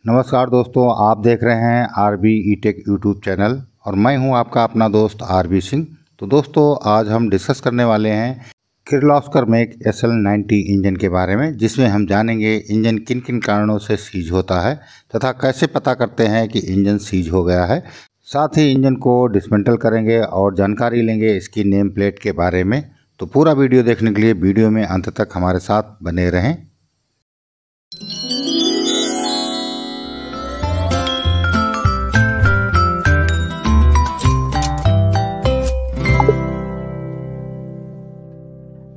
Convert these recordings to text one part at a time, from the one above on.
नमस्कार दोस्तों, आप देख रहे हैं आरबी ई टेक यूट्यूब चैनल और मैं हूं आपका अपना दोस्त आरबी सिंह। तो दोस्तों, आज हम डिस्कस करने वाले हैं किर्लोस्कर मेक SL90 इंजन के बारे में, जिसमें हम जानेंगे इंजन किन किन कारणों से सीज होता है तथा कैसे पता करते हैं कि इंजन सीज हो गया है। साथ ही इंजन को डिसमेंटल करेंगे और जानकारी लेंगे इसकी नेम प्लेट के बारे में। तो पूरा वीडियो देखने के लिए वीडियो में अंत तक हमारे साथ बने रहें।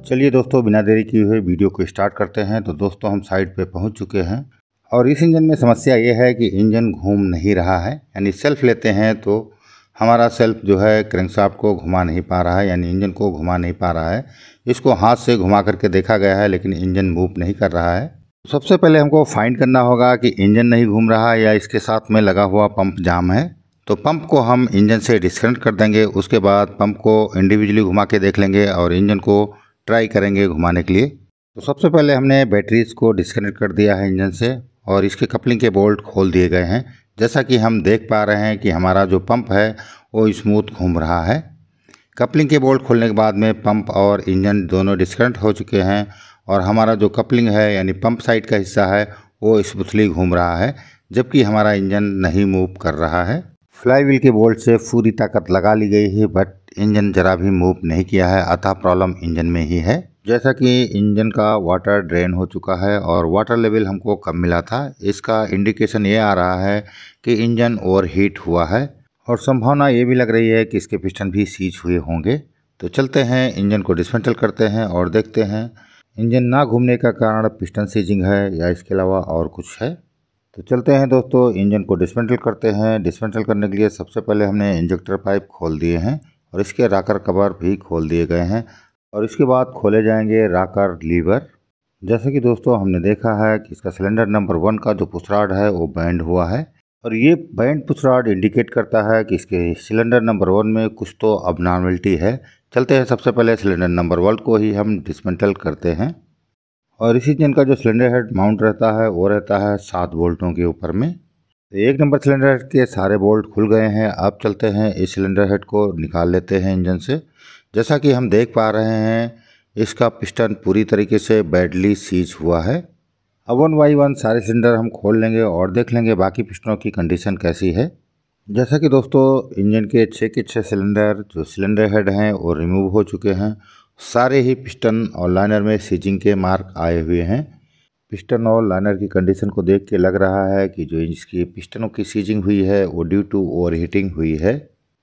चलिए दोस्तों, बिना देरी किए हुए वीडियो को स्टार्ट करते हैं। तो दोस्तों, हम साइड पे पहुंच चुके हैं और इस इंजन में समस्या ये है कि इंजन घूम नहीं रहा है। यानी सेल्फ लेते हैं तो हमारा सेल्फ जो है क्रैंकशाफ्ट को घुमा नहीं पा रहा है, यानी इंजन को घुमा नहीं पा रहा है। इसको हाथ से घुमा करके देखा गया है लेकिन इंजन मूव नहीं कर रहा है। सबसे पहले हमको फाइंड करना होगा कि इंजन नहीं घूम रहा है या इसके साथ में लगा हुआ पंप जाम है। तो पंप को हम इंजन से डिस्कनेक्ट कर देंगे। उसके बाद पंप को इंडिविजुअली घुमा के देख लेंगे और इंजन को ट्राई करेंगे घुमाने के लिए। तो सबसे पहले हमने बैटरीज को डिस्कनेक्ट कर दिया है इंजन से और इसके कपलिंग के बोल्ट खोल दिए गए हैं। जैसा कि हम देख पा रहे हैं कि हमारा जो पंप है वो स्मूथ घूम रहा है। कपलिंग के बोल्ट खोलने के बाद में पंप और इंजन दोनों डिस्कनेक्ट हो चुके हैं और हमारा जो कपलिंग है यानी पंप साइड का हिस्सा है वो स्मूथली घूम रहा है, जबकि हमारा इंजन नहीं मूव कर रहा है। फ्लाईव्हील के बोल्ट से पूरी ताकत लगा ली गई है बट इंजन जरा भी मूव नहीं किया है, अतः प्रॉब्लम इंजन में ही है। जैसा कि इंजन का वाटर ड्रेन हो चुका है और वाटर लेवल हमको कम मिला था, इसका इंडिकेशन ये आ रहा है कि इंजन ओवरहीट हुआ है और संभावना ये भी लग रही है कि इसके पिस्टन भी सीज हुए होंगे। तो चलते हैं, इंजन को डिसमेंटल करते हैं और देखते हैं इंजन ना घूमने का कारण पिस्टन सीजिंग है या इसके अलावा और कुछ है। तो चलते हैं दोस्तों, इंजन को डिसमेंटल करते हैं। डिसमेंटल करने के लिए सबसे पहले हमने इंजेक्टर पाइप खोल दिए हैं और इसके राकर कवर भी खोल दिए गए हैं और इसके बाद खोले जाएंगे राकर लीवर। जैसे कि दोस्तों हमने देखा है कि इसका सिलेंडर नंबर 1 का जो पुशराड है वो बैंड हुआ है और ये बैंड पुशराड इंडिकेट करता है कि इसके सिलेंडर नंबर 1 में कुछ तो अबनॉर्मलिटी है। चलते हैं, सबसे पहले सिलेंडर नंबर 1 को ही हम डिसमेंटल करते हैं और इसी इंजन का जो सिलेंडर हेड माउंट रहता है वो रहता है 7 बोल्टों के ऊपर में। तो 1 नंबर सिलेंडर हेड के सारे बोल्ट खुल गए हैं। अब चलते हैं, इस सिलेंडर हेड को निकाल लेते हैं इंजन से। जैसा कि हम देख पा रहे हैं इसका पिस्टन पूरी तरीके से बैडली सीज हुआ है। अब 1 बाई 1 सारे सिलेंडर हम खोल लेंगे और देख लेंगे बाकी पिस्टनों की कंडीशन कैसी है। जैसा कि दोस्तों इंजन के 6 के 6 सिलेंडर जो सिलेंडर हेड हैं वो रिमूव हो चुके हैं। सारे ही पिस्टन और लाइनर में सीजिंग के मार्क आए हुए हैं। पिस्टन और लाइनर की कंडीशन को देख के लग रहा है कि जो इसकी पिस्टनों की सीजिंग हुई है वो ड्यू टू ओवरहीटिंग हुई है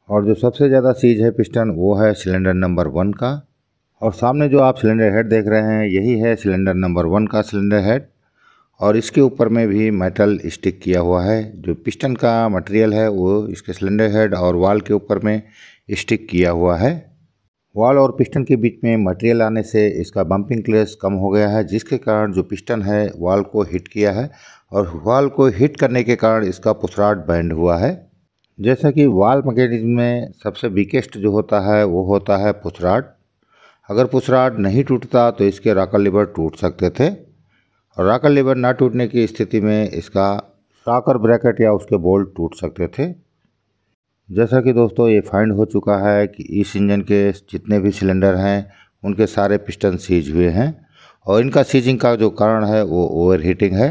और जो सबसे ज़्यादा सीज है पिस्टन वो है सिलेंडर नंबर 1 का। और सामने जो आप सिलेंडर हेड देख रहे हैं यही है सिलेंडर नंबर 1 का सिलेंडर हेड और इसके ऊपर में भी मेटल स्टिक किया हुआ है। जो पिस्टन का मटेरियल है वो इसके सिलेंडर हेड और वाल के ऊपर में स्टिक किया हुआ है। वाल और पिस्टन के बीच में मटेरियल आने से इसका बम्पिंग क्लियरेंस कम हो गया है, जिसके कारण जो पिस्टन है वाल को हिट किया है और वाल को हिट करने के कारण इसका पुशराड बैंड हुआ है। जैसा कि वाल मैकेनिज्म में सबसे वीकेस्ट जो होता है वो होता है पुशराड। अगर पुशराड नहीं टूटता तो इसके राकर लीवर टूट सकते थे और राकर लीवर ना टूटने की स्थिति में इसका राकर ब्रैकेट या उसके बोल्ट टूट सकते थे। जैसा कि दोस्तों ये फाइंड हो चुका है कि इस इंजन के जितने भी सिलेंडर हैं उनके सारे पिस्टन सीज हुए हैं और इनका सीजिंग का जो कारण है वो ओवरहीटिंग है।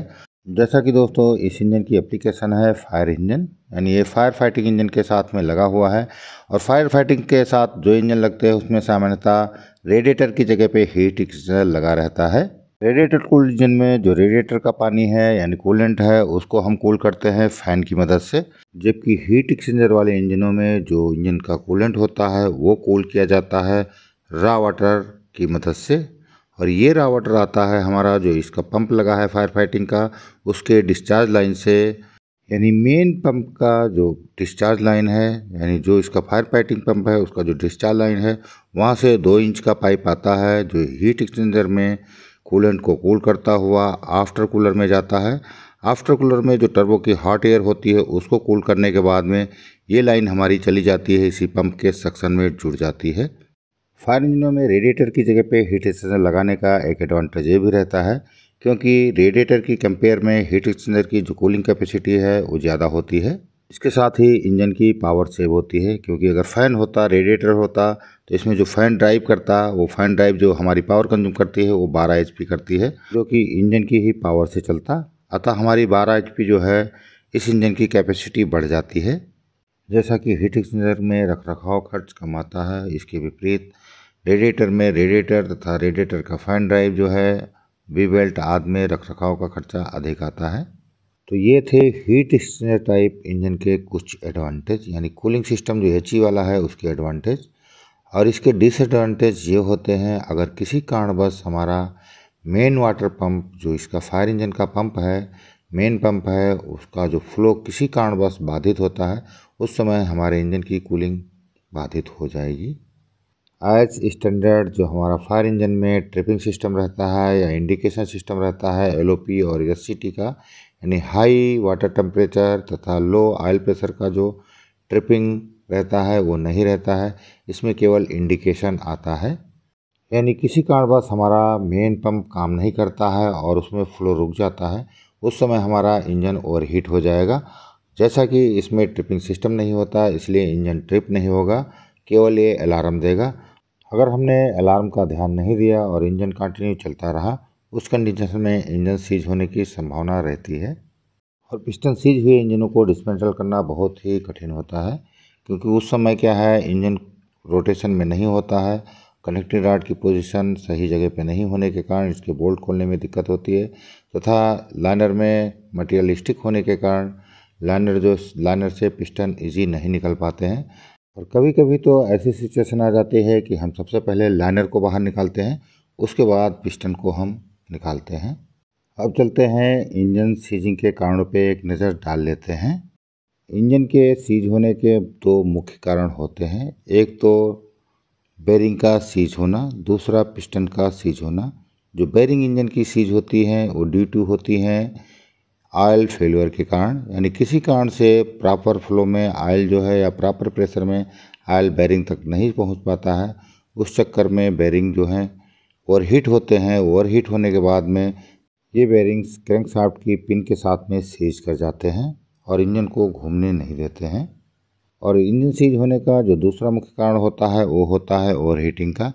जैसा कि दोस्तों इस इंजन की एप्लीकेशन है फायर इंजन, यानी ये फायर फाइटिंग इंजन के साथ में लगा हुआ है और फायर फाइटिंग के साथ जो इंजन लगते हैं उसमें सामान्यतः रेडिएटर की जगह पे हीट एक्सचेंजर लगा रहता है। रेडिएटर कूल्ड इंजन में जो रेडिएटर का पानी है यानी कूलेंट है उसको हम कूल करते हैं फैन की मदद से, जबकि हीट एक्सचेंजर वाले इंजनों में जो इंजन का कूलेंट होता है वो कूल किया जाता है रॉ वाटर की मदद से। और ये रॉ वाटर आता है हमारा जो इसका पंप लगा है फायर फाइटिंग का उसके डिस्चार्ज लाइन से, यानी मेन पंप का जो डिस्चार्ज लाइन है यानी जो इसका फायर फाइटिंग पंप है उसका जो डिस्चार्ज लाइन है वहाँ से 2 इंच का पाइप आता है जो हीट एक्सचेंजर में कूलेंट को कूल करता हुआ आफ्टर कूलर में जाता है। आफ्टर कूलर में जो टर्बो की हॉट एयर होती है उसको कूल करने के बाद में ये लाइन हमारी चली जाती है, इसी पंप के सक्शन में जुड़ जाती है। फायर इंजनों में रेडिएटर की जगह पे हीट एक्सचेंजर लगाने का एक एडवांटेज ये भी रहता है क्योंकि रेडिएटर की कंपेयर में हीट एक्सचेंजर की जो कूलिंग कैपेसिटी है वो ज़्यादा होती है। इसके साथ ही इंजन की पावर सेव होती है, क्योंकि अगर फ़ैन होता, रेडिएटर होता, तो इसमें जो फ़ैन ड्राइव करता, वो फ़ैन ड्राइव जो हमारी पावर कंज्यूम करती है वो 12 HP करती है, जो कि इंजन की ही पावर से चलता। अतः हमारी 12 HP जो है इस इंजन की कैपेसिटी बढ़ जाती है। जैसा कि हीट एक्सचेंजर में रखरखाव खर्च कम आता है, इसके विपरीत रेडिएटर में रेडिएटर तथा रेडिएटर का फ़ैन ड्राइव जो है, वी बेल्ट आदि में रखरखाव का खर्चा अधिक आता है। तो ये थे हीट एक्सचेंजर टाइप इंजन के कुछ एडवांटेज, यानी कूलिंग सिस्टम जो HE वाला है उसके एडवांटेज। और इसके डिसएडवांटेज ये होते हैं, अगर किसी कारणवश हमारा मेन वाटर पंप जो इसका फायर इंजन का पंप है, मेन पंप है, उसका जो फ्लो किसी कारणवश बाधित होता है, उस समय हमारे इंजन की कूलिंग बाधित हो जाएगी। एज स्टैंडर्ड जो हमारा फायर इंजन में ट्रिपिंग सिस्टम रहता है या इंडिकेशन सिस्टम रहता है LOP और SCT का, यानी हाई वाटर टेम्परेचर तथा लो ऑयल प्रेशर का जो ट्रिपिंग रहता है वो नहीं रहता है। इसमें केवल इंडिकेशन आता है, यानी किसी कारणवश हमारा मेन पंप काम नहीं करता है और उसमें फ्लो रुक जाता है, उस समय हमारा इंजन ओवरहीट हो जाएगा। जैसा कि इसमें ट्रिपिंग सिस्टम नहीं होता, इसलिए इंजन ट्रिप नहीं होगा, केवल ये अलार्म देगा। अगर हमने अलार्म का ध्यान नहीं दिया और इंजन कंटिन्यू चलता रहा, उस कंडीशन में इंजन सीज होने की संभावना रहती है। और पिस्टन सीज हुए इंजनों को डिसमेंटल करना बहुत ही कठिन होता है, क्योंकि उस समय क्या है, इंजन रोटेशन में नहीं होता है, कनेक्टिंग रॉड की पोजीशन सही जगह पे नहीं होने के कारण इसके बोल्ट खोलने में दिक्कत होती है, तथा लाइनर में मटेरियल स्टिक होने के कारण लाइनर से पिस्टन इजी नहीं निकल पाते हैं। और कभी कभी तो ऐसी सिचुएशन आ जाती है कि हम सबसे पहले लाइनर को बाहर निकालते हैं, उसके बाद पिस्टन को हम निकालते हैं। अब चलते हैं इंजन सीजिंग के कारणों पे एक नज़र डाल लेते हैं। इंजन के सीज होने के दो मुख्य कारण होते हैं, एक तो बेरिंग का सीज होना, दूसरा पिस्टन का सीज होना। जो बेरिंग इंजन की सीज होती हैं वो ड्यू टू होती हैं ऑयल फेलियर के कारण, यानी किसी कारण से प्रॉपर फ्लो में ऑयल जो है या प्रॉपर प्रेशर में ऑयल बेरिंग तक नहीं पहुंच पाता है। उस चक्कर में बेरिंग जो हैं ओवरहीट होते हैं। ओवरहीट होने के बाद में ये बेरिंग्स क्रैंकशाफ्ट की पिन के साथ में सीज कर जाते हैं और इंजन को घूमने नहीं देते हैं। और इंजन सीज होने का जो दूसरा मुख्य कारण होता है वो होता है ओवरहीटिंग का,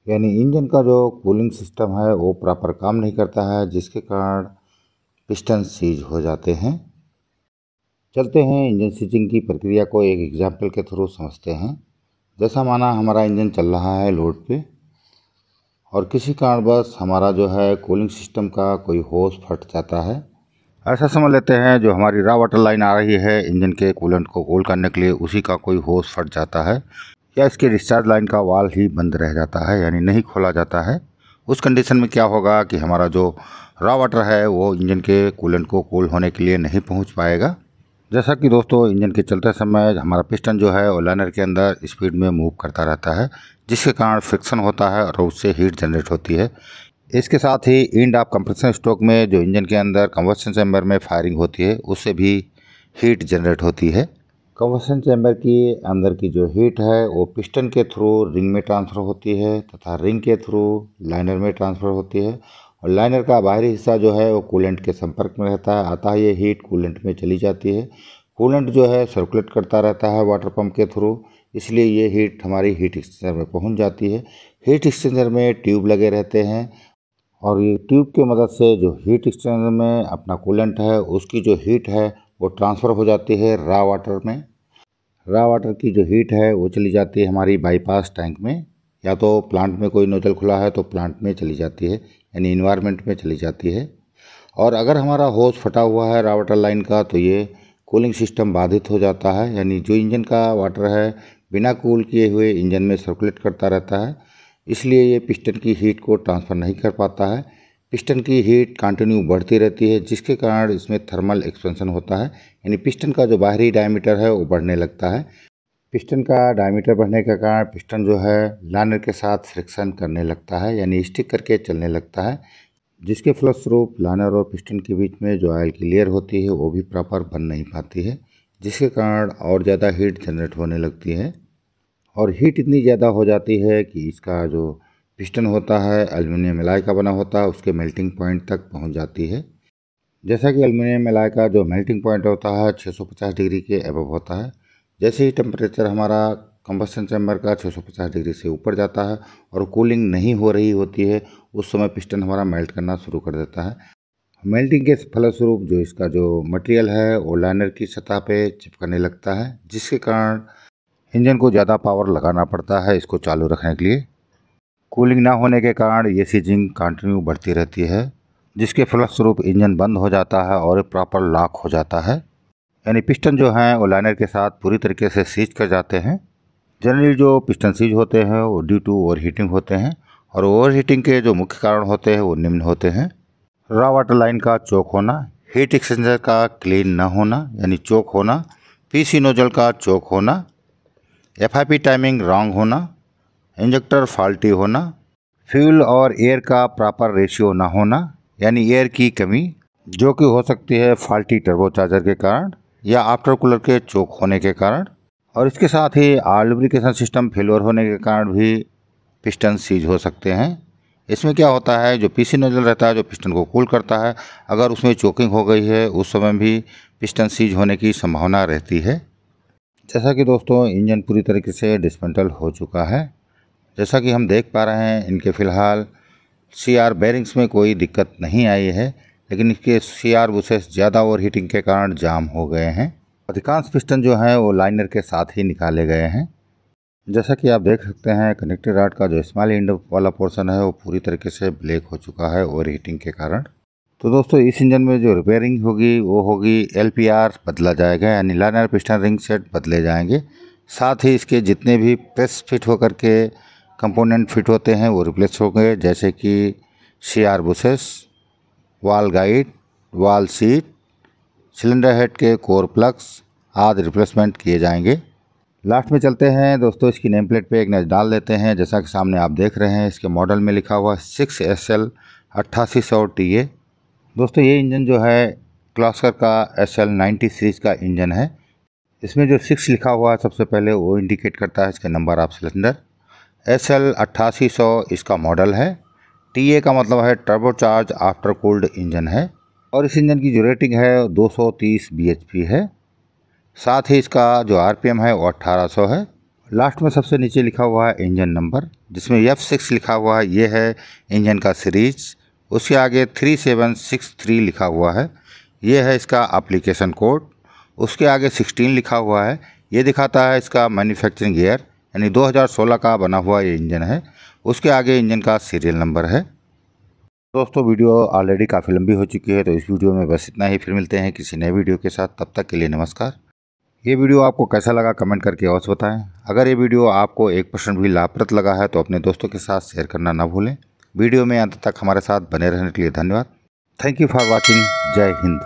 यानी इंजन का जो कूलिंग सिस्टम है वो प्रॉपर काम नहीं करता है, जिसके कारण पिस्टन सीज हो जाते हैं। चलते हैं इंजन सीजिंग की प्रक्रिया को एक एग्जाम्पल के थ्रू समझते हैं। जैसा माना हमारा इंजन चल रहा है लोड पे और किसी कारणवश हमारा जो है कूलिंग सिस्टम का कोई होस फट जाता है। ऐसा समझ लेते हैं जो हमारी रॉ वाटर लाइन आ रही है इंजन के कूलेंट को कूल करने के लिए, उसी का कोई होस फट जाता है या इसके डिस्चार्ज लाइन का वाल्व ही बंद रह जाता है, यानी नहीं खोला जाता है। उस कंडीशन में क्या होगा कि हमारा जो रॉ वाटर है वो इंजन के कूलेंट को कूल होने के लिए नहीं पहुंच पाएगा। जैसा कि दोस्तों इंजन के चलते समय हमारा पिस्टन जो है वो लाइनर के अंदर स्पीड में मूव करता रहता है, जिसके कारण फ्रिक्शन होता है और उससे हीट जनरेट होती है। इसके साथ ही एंड ऑफ कंप्रेसर स्ट्रोक में जो इंजन के अंदर कंबस्शन चैम्बर में फायरिंग होती है, उससे भी हीट जनरेट होती है। कंबस्शन चैम्बर की अंदर की जो हीट है वो पिस्टन के थ्रू रिंग में ट्रांसफ़र होती है तथा रिंग के थ्रू लाइनर में ट्रांसफ़र होती है। और लाइनर का बाहरी हिस्सा जो है वो कूलेंट के संपर्क में रहता है, अतः ये हीट कूलेंट में चली जाती है। कूलेंट जो है सर्कुलेट करता रहता है वाटर पंप के थ्रू, इसलिए ये हीट हमारी हीट एक्सचेंजर में पहुंच जाती है। हीट एक्सचेंजर में ट्यूब लगे रहते हैं और ये ट्यूब की मदद से जो हीट एक्सचेंजर में अपना कूलेंट है उसकी जो हीट है वो ट्रांसफ़र हो जाती है रॉ वाटर में। रॉ वाटर की जो हीट है वो चली जाती है हमारी बाईपास टैंक में, या तो प्लांट में कोई नोजल खुला है तो प्लांट में चली जाती है, यानी इन्वायरमेंट में चली जाती है। और अगर हमारा होस फटा हुआ है रॉ वाटर लाइन का तो ये कूलिंग सिस्टम बाधित हो जाता है, यानी जो इंजन का वाटर है बिना कूल किए हुए इंजन में सर्कुलेट करता रहता है, इसलिए ये पिस्टन की हीट को ट्रांसफ़र नहीं कर पाता है। पिस्टन की हीट कंटिन्यू बढ़ती रहती है, जिसके कारण इसमें थर्मल एक्सपेंशन होता है, यानी पिस्टन का जो बाहरी डायमीटर है वो बढ़ने लगता है। पिस्टन का डायमीटर बढ़ने के कारण पिस्टन जो है लाइनर के साथ फ्रिक्शन करने लगता है, यानी स्टिक करके चलने लगता है, जिसके फलस्वरूप लाइनर और पिस्टन के बीच में जो ऑयल की लेयर होती है वो भी प्रॉपर बन नहीं पाती है, जिसके कारण और ज़्यादा हीट जनरेट होने लगती है। और हीट इतनी ज़्यादा हो जाती है कि इसका जो पिस्टन होता है एल्युमिनियम एलॉय का बना होता है, उसके मेल्टिंग पॉइंट तक पहुंच जाती है। जैसा कि एल्युमिनियम एलॉय का जो मेल्टिंग पॉइंट होता है 650 डिग्री के एबव होता है। जैसे ही टेम्परेचर हमारा कंबस्शन चैम्बर का 650 डिग्री से ऊपर जाता है और कूलिंग नहीं हो रही होती है, उस समय पिस्टन हमारा मेल्ट करना शुरू कर देता है। मेल्टिंग के फलस्वरूप जो इसका जो मटेरियल है वो लाइनर की सतह पे चिपकने लगता है, जिसके कारण इंजन को ज़्यादा पावर लगाना पड़ता है इसको चालू रखने के लिए। कूलिंग ना होने के कारण ये सीजिंग कंटिन्यू बढ़ती रहती है, जिसके फलस्वरूप इंजन बंद हो जाता है और प्रॉपर लॉक हो जाता है। यानी पिस्टन जो हैं वो लाइनर के साथ पूरी तरीके से सीज कर जाते हैं। जनरली जो पिस्टन सीज होते हैं वो ड्यू टू ओवर हीटिंग होते हैं, और ओवर हीटिंग के जो मुख्य कारण होते हैं वो निम्न होते हैं। रॉ वाटर लाइन का चोक होना, हीट एक्सचेंजर का क्लीन न होना यानी चोक होना, पीसी नोजल का चोक होना, एफआईपी टाइमिंग रॉन्ग होना, इंजेक्टर फॉल्टी होना, फ्यूल और एयर का प्रॉपर रेशियो ना होना यानी एयर की कमी, जो कि हो सकती है फॉल्टी टर्बोचार्जर के कारण या आफ्टर कूलर के चोक होने के कारण। और इसके साथ ही लुब्रिकेशन सिस्टम फेलियर होने के कारण भी पिस्टन सीज हो सकते हैं। इसमें क्या होता है, जो पीसी नोजल रहता है जो पिस्टन को कूल करता है, अगर उसमें चोकिंग हो गई है उस समय भी पिस्टन सीज होने की संभावना रहती है। जैसा कि दोस्तों इंजन पूरी तरीके से डिसमेंटल हो चुका है। जैसा कि हम देख पा रहे हैं इनके फ़िलहाल सीआर बेरिंग्स में कोई दिक्कत नहीं आई है, लेकिन इसके सीआर बुशेस ज़्यादा ओवर हीटिंग के कारण जाम हो गए हैं। अधिकांश पिस्टन जो हैं वो लाइनर के साथ ही निकाले गए हैं। जैसा कि आप देख सकते हैं कनेक्टिंग रॉड का जो स्मॉल एंड वाला पोर्शन है वो पूरी तरीके से ब्लैक हो चुका है ओवर हीटिंग के कारण। तो दोस्तों इस इंजन में जो रिपेयरिंग होगी वो होगी LPR बदला जाएगा, यानी लाइनर पिस्टन रिंग सेट बदले जाएंगे। साथ ही इसके जितने भी प्रेस फिट होकर के कंपोनेंट फिट होते हैं वो रिप्लेस हो गए, जैसे कि सीआर बुशेस, वाल गाइड, वाल सीट, सिलेंडर हेड के कोर प्लग्स आदि रिप्लेसमेंट किए जाएंगे। लास्ट में चलते हैं दोस्तों इसकी नेम प्लेट पे एक नज़र डाल लेते हैं। जैसा कि सामने आप देख रहे हैं इसके मॉडल में लिखा हुआ 6SL 8800 TA। दोस्तों ये इंजन जो है क्लास्कर का SL 90 सीरीज़ का इंजन है। इसमें जो 6 लिखा हुआ है सबसे पहले वो इंडिकेट करता है इसके नंबर ऑफ सिलेंडर। SL 8800 इसका मॉडल है। TA का मतलब है टर्बोचार्ज आफ्टर कूल्ड इंजन है, और इस इंजन की जो रेटिंग है 230 bhp है। साथ ही इसका जो RPM है वो 1800 है। लास्ट में सबसे नीचे लिखा हुआ है इंजन नंबर, जिसमें F6 लिखा हुआ है, ये है इंजन का सीरीज। उसके आगे 3763 लिखा हुआ है, ये है इसका एप्लीकेशन कोड। उसके आगे 16 लिखा हुआ है, ये दिखाता है इसका मैन्युफैक्चरिंग ईयर, यानी 2016 का बना हुआ ये इंजन है। उसके आगे इंजन का सीरियल नंबर है। दोस्तों वीडियो ऑलरेडी काफ़ी लंबी हो चुकी है, तो इस वीडियो में बस इतना ही। फिर मिलते हैं किसी नए वीडियो के साथ, तब तक के लिए नमस्कार। ये वीडियो आपको कैसा लगा कमेंट करके अवश्य बताएं। अगर ये वीडियो आपको 1% भी लाभप्रद लगा है तो अपने दोस्तों के साथ शेयर करना ना भूलें। वीडियो में अंत तक हमारे साथ बने रहने के लिए धन्यवाद। Thank you for watching. जय हिंद।